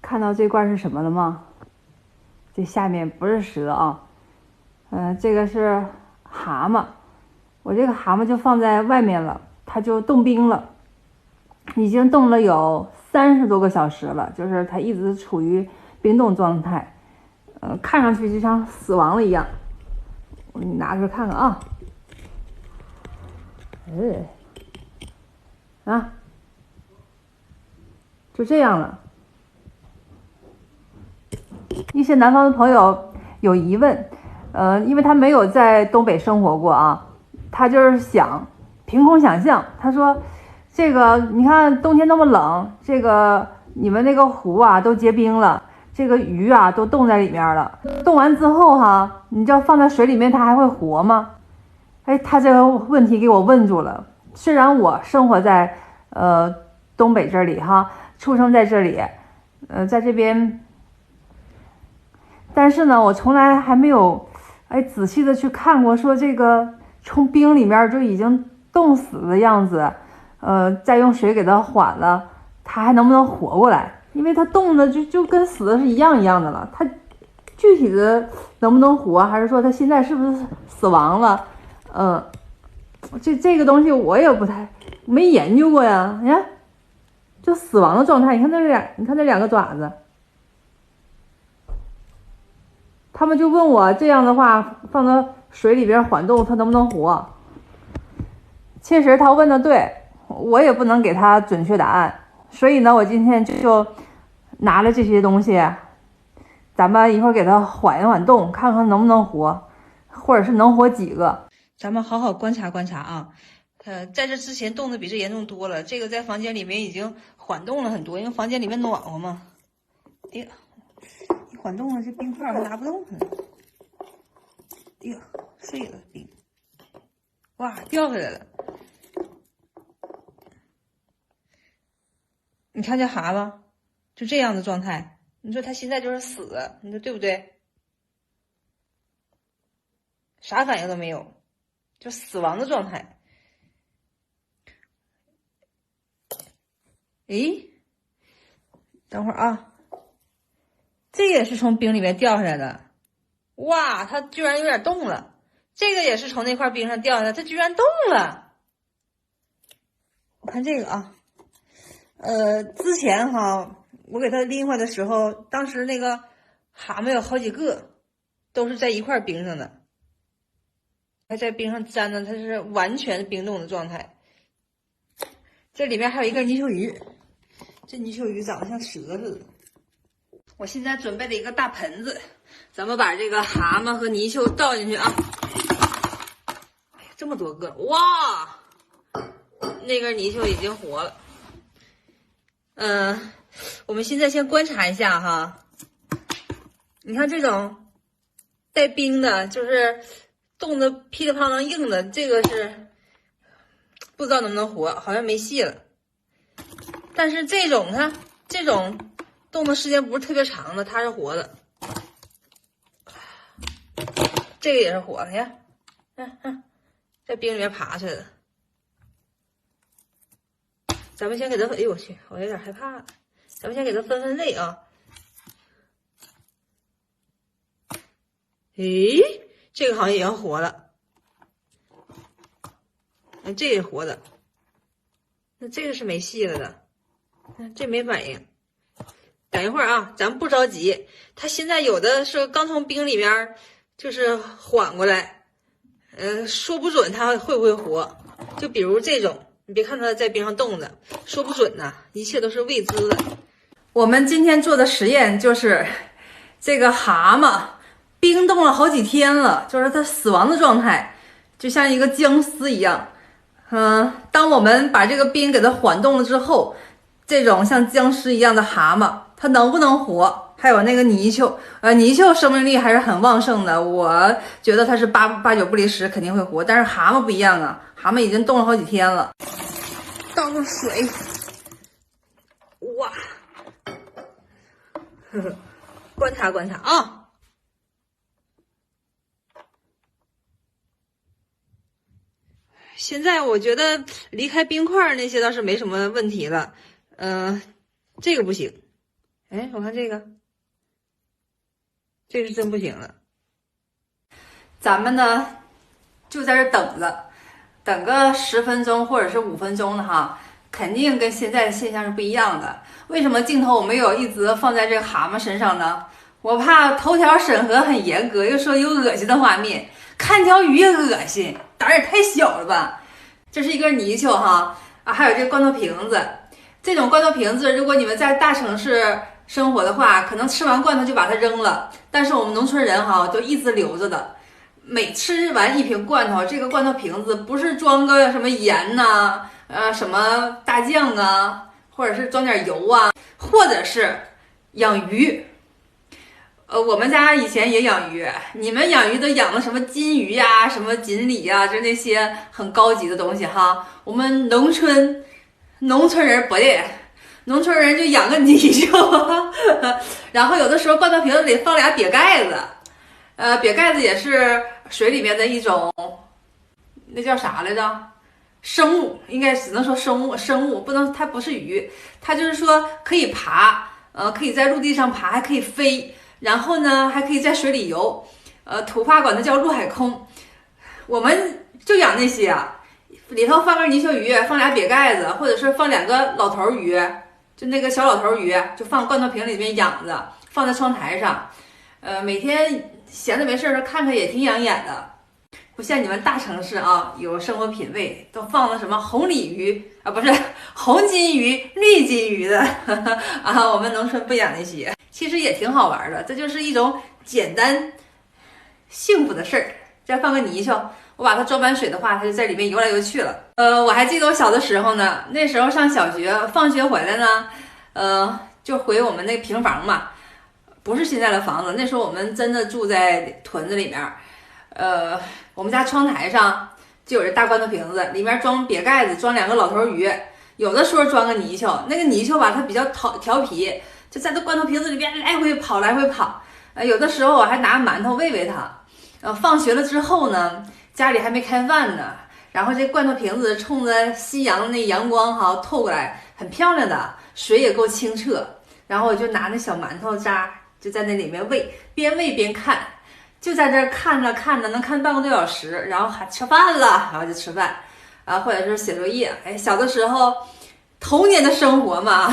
看到这罐是什么了吗？这下面不是蛇啊，这个是蛤蟆。我这个蛤蟆就放在外面了，它就冻冰了，已经冻了有30多个小时了，就是它一直处于冰冻状态，看上去就像死亡了一样。我给你拿出来看看啊，就这样了。一些南方的朋友有疑问，因为他没有在东北生活过啊，他就是凭空想象，他说这个你看冬天那么冷，这个你们那个湖啊都结冰了，这个鱼啊都冻在里面了，冻完之后哈，你就放在水里面它还会活吗？他这个问题给我问住了。虽然我生活在东北这里哈，出生在这里，在这边，但是呢，我从来还没有仔细的去看过说这个从冰里面就已经冻死的样子，再用水给它缓了，它还能不能活过来？因为它冻的就跟死的是一样的了。它具体的能不能活，还是说它现在是不是死亡了？这个东西我也没研究过呀。你看，就死亡的状态，你看这两个爪子。他们就问我这样的话放到水里边缓冻它能不能活。其实他问的对，我也不能给他准确答案，所以呢我今天就拿了这些东西，咱们一会儿给它缓一缓冻，看看能不能活，或者是能活几个。咱们好好观察观察啊。在这之前冻得比这严重多了，这个在房间里面已经缓冻了很多，因为房间里面暖和嘛。哎呀，一缓冻了，这冰块还拿不动了。哎呀，碎了冰，哇，掉下来了。你看这蛤蟆就这样的状态，你说它现在就是死了，你说对不对？啥反应都没有，就死亡的状态。诶，等会儿啊，这也是从冰里面掉下来的。哇，它居然有点动了。这个也是从那块冰上掉下来，它居然动了。我看这个啊，之前哈，我给它拎回来的时候，当时那个蛤蟆有好几个，都是在一块冰上的，还在冰上粘的，它是完全冰冻的状态。这里面还有一个泥鳅鱼，这泥鳅鱼长得像蛇似的。我现在准备了一个大盆子，咱们把这个蛤蟆和泥鳅倒进去啊！哎呀，这么多个，哇！那根泥鳅已经活了。我们现在先观察一下哈。你看这种带冰的，就是冻得噼里啪啦硬的，这个是不知道能不能活，好像没戏了。但是这种它这种冻的时间不是特别长的，它是活的。这个也是活的呀，在冰里面爬出来的。咱们先给它，哎呦我去，我有点害怕。咱们先给它分类啊。诶，这个好像也要活了。这也活的。那这个是没戏了的。这没反应。等一会儿啊，咱们不着急。它现在有的是刚从冰里面就是缓过来，说不准它会不会活。就比如这种，你别看它在冰上冻着，说不准呐，一切都是未知的。我们今天做的实验就是这个蛤蟆冰冻了好几天了，就是它死亡的状态，就像一个僵尸一样。当我们把这个冰给它缓冻了之后，这种像僵尸一样的蛤蟆，它能不能活？还有那个泥鳅，泥鳅生命力还是很旺盛的，我觉得它是八九不离十，肯定会活。但是蛤蟆不一样啊，蛤蟆已经冻了好几天了。倒入水，哇，观察观察啊。现在我觉得离开冰块那些倒是没什么问题了，这个不行。哎，我看这个是真不行了。咱们呢就在这等着，等个10分钟或者是5分钟的哈，肯定跟现在的现象是不一样的。为什么镜头我没有一直放在这个蛤蟆身上呢？我怕头条审核很严格，又说有恶心的画面，看条鱼也恶心，胆儿也太小了吧。这是一根泥鳅哈啊，还有这个罐头瓶子。这种罐头瓶子，如果你们在大城市生活的话，可能吃完罐头就把它扔了，但是我们农村人哈都一直留着的。每吃完一瓶罐头，这个罐头瓶子不是装个什么盐呐、什么大酱啊，或者是装点油啊，或者是养鱼。我们家以前也养鱼，你们养鱼都养的什么金鱼呀、什么锦鲤呀，就那些很高级的东西哈。我们农村人不对，农村人就养个泥鳅，然后有的时候罐头瓶子里放俩瘪盖子，瘪盖子也是水里面的一种，那叫啥来着？生物，应该只能说生物不能，它不是鱼，它就是说可以爬，可以在陆地上爬，还可以飞，然后呢还可以在水里游，土话管它叫陆海空。我们就养那些啊，里头放根泥鳅鱼，放俩瘪盖子，或者是放2个老头鱼，就那个小老头鱼，就放罐头瓶里面养着，放在窗台上，每天闲着没事儿看看也挺养眼的。不像你们大城市啊，有生活品味，都放了什么红鲤鱼啊，不是红金鱼、绿金鱼的啊。我们农村不养那些，其实也挺好玩的，这就是一种简单幸福的事儿。再放个泥鳅，我把它装满水的话，它就在里面游来游去了。我还记得我小的时候呢，那时候上小学，放学回来呢，就回我们那平房嘛，不是现在的房子，那时候我们真的住在屯子里面。我们家窗台上就有这大罐头瓶子，里面装瘪盖子，装2个老头鱼，有的时候装个泥鳅。那个泥鳅吧，它比较调皮，就在这罐头瓶子里边来回跑，来回跑。有的时候我还拿馒头喂喂它。放学了之后呢，家里还没开饭呢，然后这罐头瓶子冲着夕阳那阳光哈透过来，很漂亮的，水也够清澈。然后我就拿那小馒头渣就在那里面喂，边喂边看。就在这儿看着看着，能看半个多小时，然后还吃饭了，然后就吃饭，或者是写作业。哎，小的时候，童年的生活嘛，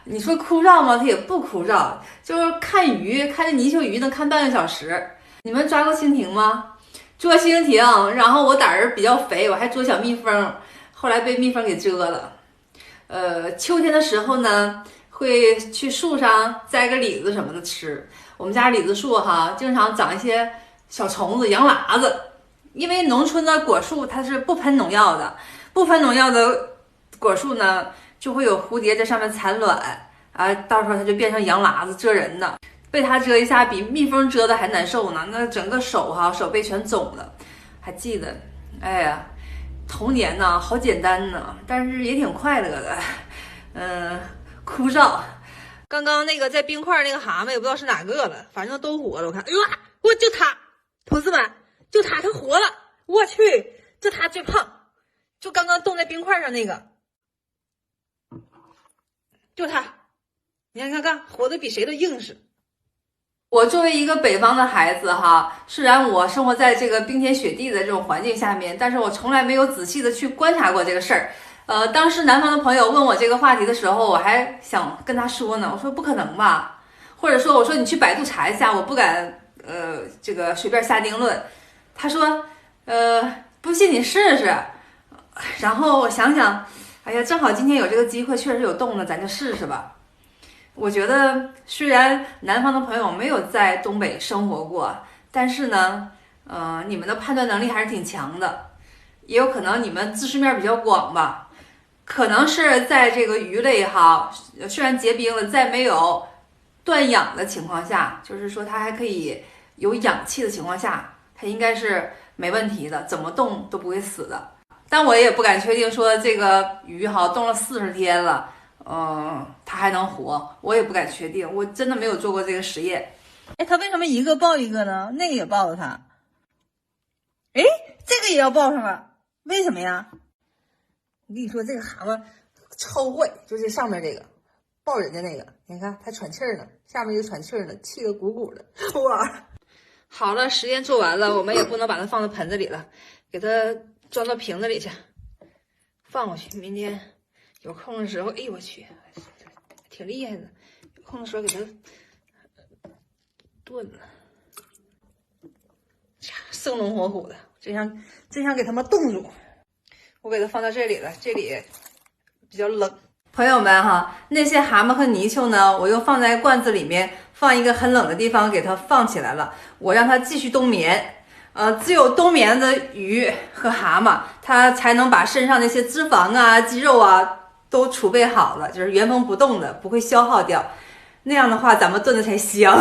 你说枯燥吗？它也不枯燥，就是看鱼，看这泥鳅鱼能看半个小时。你们抓过蜻蜓吗？捉蜻蜓，然后我胆儿比较肥，我还捉小蜜蜂，后来被蜜蜂给蛰了。秋天的时候呢，会去树上摘个李子什么的吃。我们家李子树哈，经常长一些小虫子、羊喇子，因为农村的果树它是不喷农药的，不喷农药的果树呢，就会有蝴蝶在上面产卵啊，到时候它就变成羊喇子蛰人的，被它蛰一下比蜜蜂蛰的还难受呢，那整个手背全肿了。还记得，哎呀，童年呢好简单呢，但是也挺快乐的，枯燥。刚刚那个在冰块那个蛤蟆也不知道是哪个了，反正都活了。我看，哎呦，我就它，同志们，就它活了。我去，就它最胖，就刚刚冻在冰块上那个，就它。你看，活的比谁都硬实。我作为一个北方的孩子哈，虽然我生活在这个冰天雪地的这种环境下面，但是我从来没有仔细的去观察过这个事儿。当时南方的朋友问我这个话题的时候，我还想跟他说呢，我说不可能吧，或者说我说你去百度查一下，我不敢这个随便下定论。他说不信你试试。然后我想想，哎呀，正好今天有这个机会，确实有洞呢，咱就试试吧。我觉得虽然南方的朋友没有在东北生活过，但是呢，你们的判断能力还是挺强的，也有可能你们知识面比较广吧。可能是在这个鱼类哈，虽然结冰了，在没有断氧的情况下，就是说它还可以有氧气的情况下，它应该是没问题的，怎么冻都不会死的。但我也不敢确定说这个鱼哈冻了40天了，它还能活，我也不敢确定，我真的没有做过这个实验。哎，它为什么一个抱一个呢？那个也抱着它，哎，这个也要抱上了，为什么呀？我跟你说，这个蛤蟆超坏，就这上面这个抱人家那个，你看它喘气儿呢，下面就喘气儿呢，气得鼓鼓的。哇，好了，实验做完了，我们也不能把它放到盆子里了，给它装到瓶子里去，放过去。明天有空的时候，哎呦我去，挺厉害的。有空的时候给它炖了，生龙活虎的，真想给它们冻住。我给它放到这里了，这里比较冷。朋友们哈，那些蛤蟆和泥鳅呢，我又放在罐子里面，放一个很冷的地方给它放起来了，我让它继续冬眠。只有冬眠的鱼和蛤蟆，它才能把身上那些脂肪啊、肌肉啊都储备好了，就是原封不动的，不会消耗掉。那样的话，咱们炖的才香。